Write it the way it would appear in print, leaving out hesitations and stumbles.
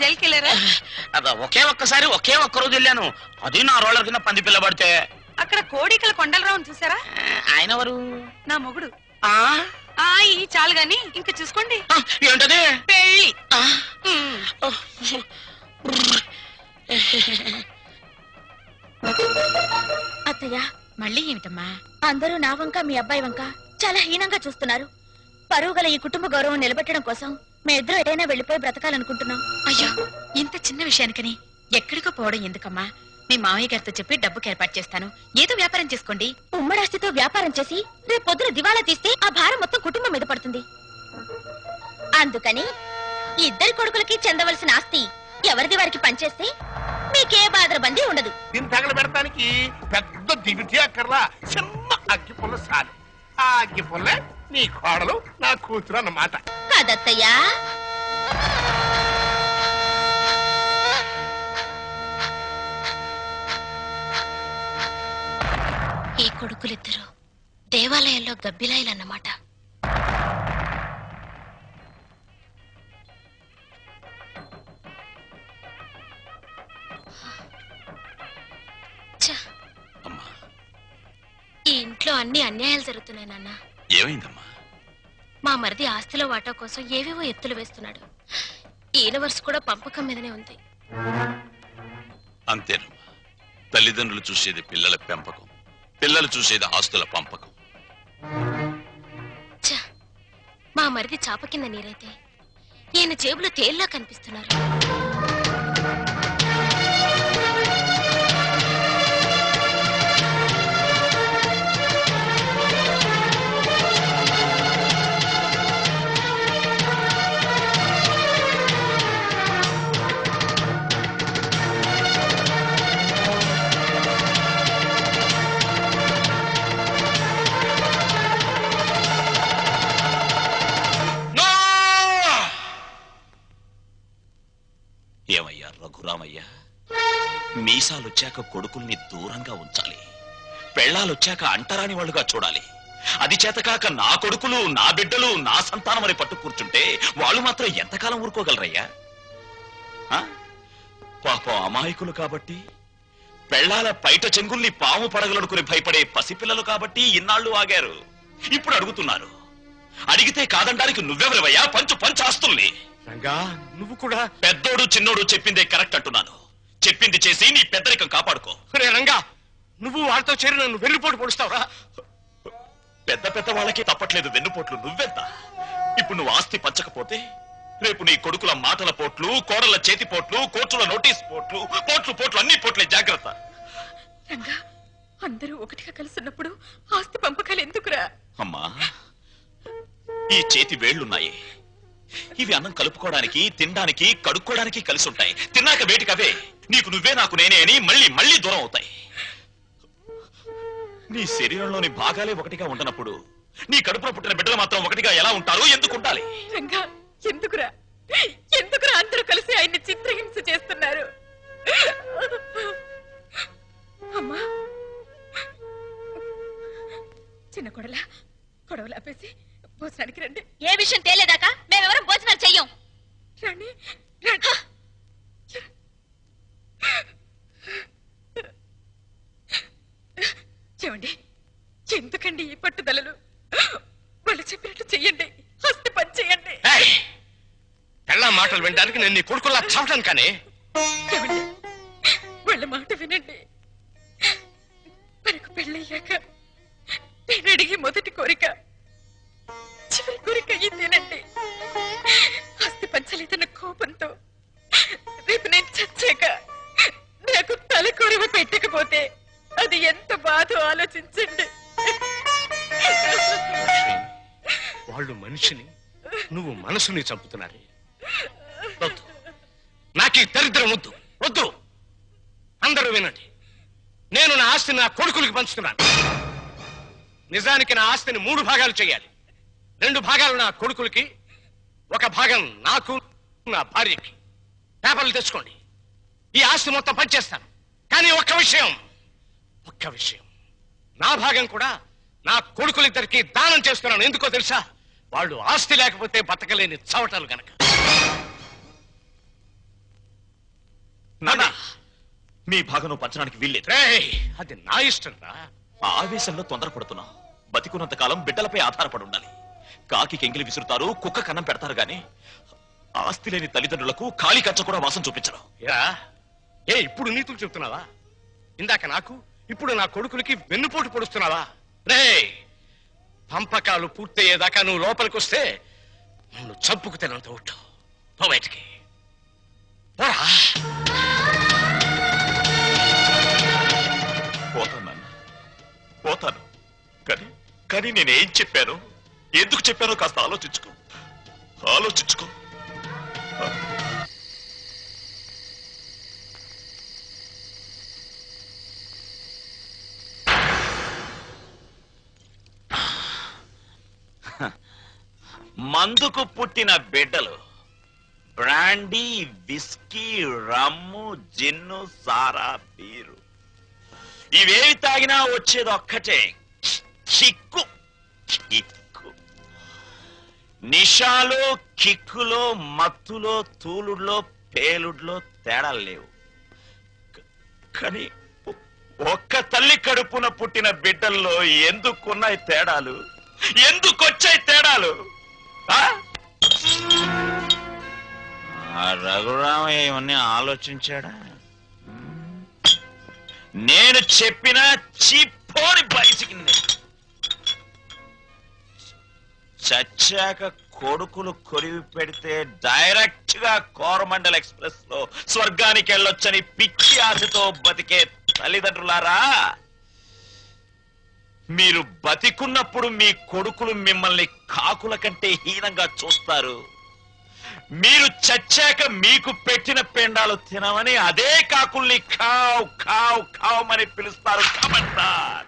జైలుకి వెళ్ళారా? ఒకే ఒక్కసారి ఒకే ఒక్క రోజు వెళ్ళాను. అది నా రోలర్ కింద పంది పిల్ల పడితే. అక్కడ కోడికల కొండలరావుని చూసారా? ఆయన ఎవరు? నా మొగుడు. ఈ చాలు గాని ఇంకా చూసుకోండి. ఏంటది? పెళ్ళి. అత్తయ్య, మళ్ళీ ఏమిటమ్మా? అందరూ నా వంక మీ అబ్బాయి వంక చాలా హీనంగా చూస్తున్నారు. పరువు గల ఈ కుటుంబ గౌరవం నిలబెట్టడం కోసం మేమిద్దరం ఎటైనా వెళ్లిపోయి బ్రతకాలనుకుంటున్నాం. అయ్యో, ఇంత చిన్న విషయానికని ఎక్కడికో పోవడం ఎందుకమ్మా? మీ మామయ్య గారితో చెప్పి డబ్బుకి ఏర్పాటు చేస్తాను. ఏదో వ్యాపారం చేసుకోండి. ఉమ్మడాస్తితో వ్యాపారం చేసి రేపు పొద్దున దివాళా తీస్తే ఆ భారం మొత్తం కుటుంబం మీద పడుతుంది. అందుకని ఇద్దరి కొడుకులకి చెందవలసిన ఆస్తి ఎవరిది వారికి పనిచేస్తే మీకే బాధరబందీ ఉండదు. దీన్ని తగలబెడటానికి పెద్ద దివిటి అక్కర్లా, చిన్న అగ్గి పుల్ల సాలి. ఆ అగ్గి పుల్లే నీ కోడలు, నా కూతురు అన్నమాట. కాదత్తయ్యా. ఈ కొడుకులిద్దరూ దేవాలయంలో గబ్బిలాయిలన్నమాట. ఈ ఇంట్లో అన్ని అన్యాయాలు జరుగుతున్నాయి నాన్న. ఏమైందమ్మా? మా మరిది ఆస్తిలో వాటా కోసం ఏవేవో ఎత్తులు వేస్తున్నాడు. ఈయన వరుస కూడా పంపకం మీదనే ఉంది. అంతేనమ్మా, తల్లిదండ్రులు చూసేది పిల్లల పెంపకం, పిల్లలు చూసేది ఆస్తుల పంపకం. మా మరిది చాప కింద నీరైతే ఈయన జేబులో తేల్లా కనిపిస్తున్నారు. ఏమయ్యా రఘురామయ్య, మీసాలొచ్చాక కొడుకుల్ని దూరంగా ఉంచాలి, పెళ్ళాలొచ్చాక అంటరాని వాళ్ళుగా చూడాలి. అది చేతకాక నా కొడుకులు, నా బిడ్డలు, నా సంతానం అని పట్టు కూర్చుంటే వాళ్ళు మాత్రం ఎంతకాలం ఊరుకోగలరయ్యా? పాపం అమాయకులు కాబట్టి, పెళ్ళాల పైట చెంగుల్ని పాము పడగలనుకుని భయపడే పసిపిల్లలు కాబట్టి ఇన్నాళ్ళు ఆగారు. ఇప్పుడు అడుగుతున్నారు. అడిగితే కాదండానికి నువ్వెవరివయ్యా? పంచు ఆస్తుల్ని. నువ్వు కూడా పెద్దోడు చిన్నోడు చెప్పిందే కరెక్ట్ అంటున్నాను. చెప్పింది చేసి నీ పెద్దరికం కాపాడుకో. రంగా, నువ్వు వాళ్ళతో చేరి నన్ను వెన్నుపోటు పొడుస్తావురా? పెద్ద పెద్ద వాళ్ళకి తప్పట్లేదు వెన్నుపోట్లు, నువ్వెంత? ఇప్పుడు నువ్వు ఆస్తి పంచకపోతే రేపు నీ కొడుకుల మాటల పోట్లు, కోడల చేతి పోట్లు, కోర్టుల నోటీస్ పోట్లు, పోట్లు అన్ని పోట్లే. జాగ్రత్త. రంగా, అందరూ ఒకటిగా కలుసున్నప్పుడు ఆస్తి పంపకాలు ఎందుకురా? అమ్మా, ఈ చేతి వేళ్లున్నాయి, ఇవి అన్నం కలుపుకోవడానికి, తినడానికి, కడుక్కోవడానికి కలిసి ఉంటాయి. తిన్నాక వేటికవే నీకు నువ్వే నాకు నేనే అని మళ్ళీ మళ్ళీ దూరం అవుతాయి. నీ శరీరంలోని భాగాలే ఒకటిగా ఉండనప్పుడు నీ కడుపులో పుట్టిన బిడ్డలు మాత్రం ఒకటిగా ఎలా ఉంటారు? ఎందుకు ఉండాలి? రంగా, ఎందుకురా అందరూ కలిసి ఆయన్ని చిత్రహింస చేస్తున్నారు? అమ్మా, చిన్న కొడవలు ఆపేసి భోజనానికి రండి. ఏ విషయం తేలేదాకా మేమెవరం భోజనాలు చెయ్యం. రండి. చెవండి, ఎందుకండి ఈ పట్టుదలలు? వాళ్ళు చెప్పినట్టు చెయ్యండి, ఆస్తి పని చెయ్యండి. పెళ్ళ మాటలు వినడానికి నేను నీ కొడుకులా చావటాను. కానీ వాళ్ళ మాట వినండి. మనకు పెళ్ళయ్యాక నేను అడిగి మొదటి కోరిక, చివరి కోరిక ఇదేనండి. ఆస్తి పంచలేదన్న కోపంతో రేపు నేను చచ్చాక నాకు తలకొరవ పెట్టకపోతే అది ఎంత బాధో ఆలోచించండి. వాళ్ళు మనిషిని, నువ్వు మనసుని చంపుతున్నారు. నాకు ఈ దరిద్రం వద్దు. అందరూ వినండి, నేను నా ఆస్తిని నా కొడుకులకి పంచుతున్నాను. నిజానికి నా ఆస్తిని 3 భాగాలు చేయాలి. 2 భాగాలు నా కొడుకులకి, 1 భాగం నాకు, నా భార్యకి. పేపర్లు తెచ్చుకోండి. ఈ ఆస్తి మొత్తం పంచేస్తాను. కానీ ఒక్క విషయం, నా భాగం కూడా నా కొడుకులిద్దరికి దానం చేస్తున్నాను. ఎందుకో తెలుసా? వాళ్ళు ఆస్తి లేకపోతే బతకలేని చవటాలు గనక. నాన్న మీ భాగం పంచడానికి వీల్లేదు. రేయ్, అది నా ఇష్టం రా. ఆ ఆవేశంలో తొందరపడుతున్నావు. బతికున్నంత కాలం బిడ్డలపై ఆధారపడి ఉండాలి. కాకి ఎంగిలి విసురుతారు, కుక్క కన్నం పెడతారు గాని ఆస్తి లేని తల్లిదండ్రులకు ఖాళీ కంచ కూడా వాసం చూపించరు. ఇప్పుడు నీతులు చెప్తున్నావా? ఇందాక నాకు, ఇప్పుడు నా కొడుకులకి వెన్నుపోటు పొడుస్తున్నావా? రేయ్, పంపకాలు పూర్తయ్యేదాకా నువ్వు లోపలికి వస్తే నన్ను చంపుకు తినంత ఒట్టు. పో బయటికి పోరా. పోతాను నాన్న, పోతాను. కానీ నేనేం చెప్పాను, ఎందుకు చెప్పానో కాస్త ఆలోచించుకో. మందుకు పుట్టిన బిడ్డలు బ్రాండీ, విస్కీ, రమ్ము, జిన్ను, సారా, బీరు ఇవేవి తాగినా వచ్చేది ఒక్కటే, కిక్కు. నిషాలో, కిక్కులో, మత్తులో, తూలుడులో, పేలుడులో తేడాలు లేవు. కానీ ఒక్క తల్లి కడుపున పుట్టిన బిడ్డల్లో ఎందుకున్నాయి తేడాలు? ఎందుకొచ్చాయి తేడాలు? రఘురామయ్య ఇవన్నీ ఆలోచించాడా? నేను చెప్పిన చిప్పోని బయటికి చచ్చాక కొడుకులు కొరివి పెడితే డైరెక్ట్ గా కోరమండల్ ఎక్స్ప్రెస్ లో స్వర్గానికి వెళ్ళొచ్చని పిచ్చి ఆశతో బతికే తల్లిదండ్రులారా, మీరు బతికున్నప్పుడు మీ కొడుకులు మిమ్మల్ని కాకుల కంటే హీనంగా చూస్తారు. మీరు చచ్చాక మీకు పెట్టిన పెండాలు తినమని అదే కాకుల్ని ఖావ్ ఖావ్ ఖావ్ అని పిలుస్తారు. కమంటార్